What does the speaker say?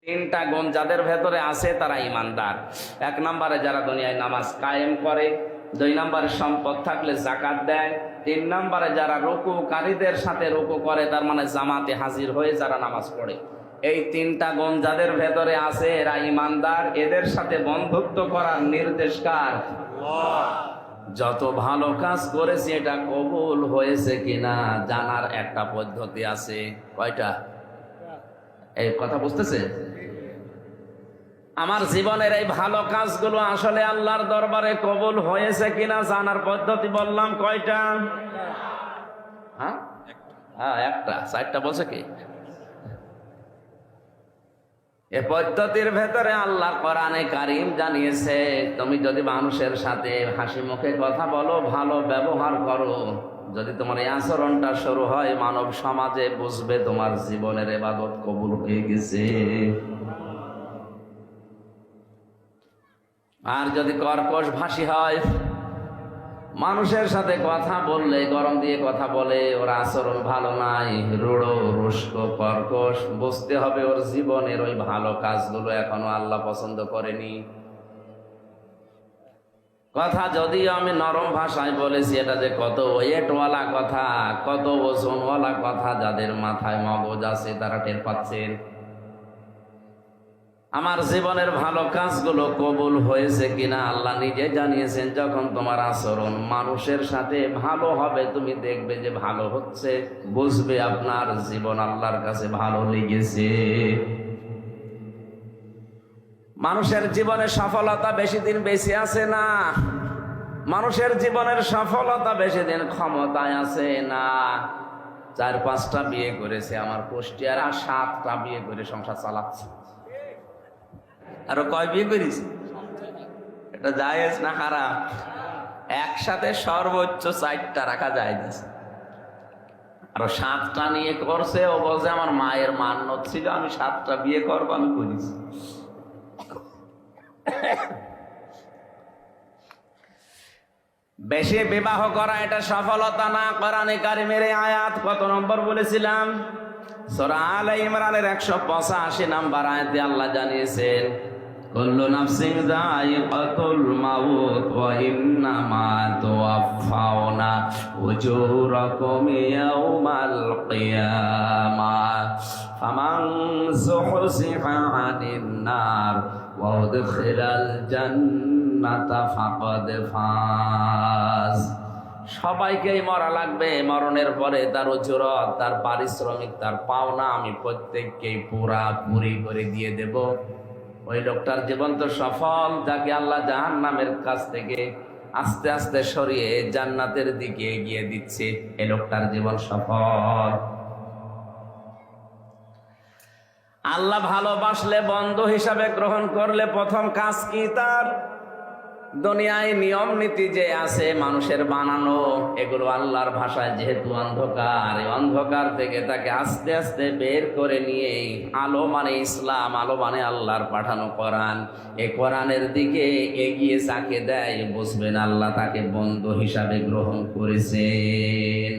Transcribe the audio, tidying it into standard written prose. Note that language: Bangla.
তিনটা গুণ যাদের ভেতরে আছে তারা ইমানদার। এক নম্বরে যারা দুনিয়ায় নামাজ কায়েম করে, দুই নম্বরে সম্পদ থাকলে যাকাত দেয়, তিন নম্বরে যারা রুকুকারীদের সাথে রুকু করে, তার মানে জামাতে হাজির হয়ে যারা নামাজ পড়ে। এই তিনটা গুণ যাদের ভেতরে আছে এরা ইমানদার। এদের সাথে বন্ধুত্ব করার নির্দেশ কার? যত ভালো কাজ করেছি এটা কবুল হয়েছে কিনা জানার একটা পদ্ধতি আছে। কয়টা? এই কথা বুঝতেছে? আমার জীবনের এই ভালো কাজগুলো আসলে আল্লাহর দরবারে কবুল হয়েছে কিনা জানার পদ্ধতি বললাম কয়টা? হ্যাঁ একটা। চারটা বলছে কি? এ পদ্ধতির ভেতরে আল্লাহ কোরআনে কারীম জানিয়েছে, তুমি যদি মানুষের সাথে হাসি মুখে কথা বলো, ভালো ব্যবহার করো, যদি তোমার এই আচরণটা শুরু হয়, মানব সমাজে বুঝবে তোমার জীবনের ইবাদত কবুল হয়ে গেছে। আর যদি কর্কশ ভাষী হয়, মানুষের সাথে কথা বললে গরম দিয়ে কথা বলে, ওর আচরণ ভালো নাই, রূঢ় রুষ্ট কর্কশ, বুঝতে হবে ওর জীবনের ওই ভালো কাজগুলো এখনো আল্লাহ পছন্দ করেনি। কথা যদিও আমি নরম ভাষায় বলেছি, এটা যে কত ওয়েটওয়ালা কথা, কত ওজনওয়ালা কথা, যাদের মাথায় মগজ আছে তারা টের পাচ্ছেন। আমার জীবনের ভালো কাজগুলো কবুল হয়েছে কিনা আল্লাহ নিজে জানিয়েছেন। যখন তোমার আচরণ মানুষের সাথে ভালো হবে, তুমি দেখবে যে ভালো হচ্ছে, বুঝবে আপনার জীবন আল্লাহর কাছে ভালো লেগেছে। মানুষের জীবনে সফলতা বেশি দিন বেঁচে আছে না। মানুষের জীবনের সফলতা বেশি দিন ক্ষমতায় আছে না। 4-5টা বিয়ে করেছে আমার কুষ্টিয়ার, আর 7টা বিয়ে করে সংসার চালাচ্ছে। আরো কয় বিয়ে করিস? এটা জায়েজ না হারাম? একসাথে সর্বোচ্চ 4টা রাখা যায়। আরো 7টা নিয়ে করছে। ও বলছে আমার মায়ের মান্যত ছিল, আমি 7টা বিয়ে করবো, আমি করিস। বেশি বিবাহ করা এটা সফলতা না। কোরআনে কারীমের আয়াত কত নম্বর বলেছিলাম? সূরা আলে ইমরানের 185 নম্বর আয়াতে আল্লাহ জানিয়েছেন, কুল্লু নাফসিন যায়িকাতুল মাউত ওয়া ইন্নামা তুওয়াফাউনা উজুরাকুম ইয়াওমাল কিয়ামাহ ফামান যুহজিহা আনিন নার ওয়া উদখিলাল জান্নাতা ফাকাদ ফাজ। সবাইকেই মরা লাগবে। মরণের পরে তার উজরত, তার পারিশ্রমিক, তার পাওনা আমি প্রত্যেককেই পুরাপুরি করে দিয়ে দেব। ওই লোকটার জীবন তো সফল, যাকে আল্লাহ জাহান্নামের কাছ থেকে আস্তে আস্তে সরিয়ে জান্নাতের দিকে এগিয়ে দিচ্ছে। এই লোকটার জীবন সফল। আল্লাহ ভালোবাসলে, বন্ধু হিসাবে গ্রহণ করলে প্রথম কাজ কি তার? দুনিয়ায় নিয়ম নীতি যে আছে মানুষের বানানো, এগুলো আল্লাহর ভাষায় যেহেতু অন্ধকার, এই অন্ধকার থেকে তাকে আস্তে আস্তে বের করে নিয়ে আলো মানে ইসলাম, আলো মানে আল্লাহর পাঠানো কোরআন, এই কোরআনের দিকে এগিয়ে যাকে দেয়, বুঝবেন আল্লাহ তাকে বন্ধু হিসাবে গ্রহণ করেছেন।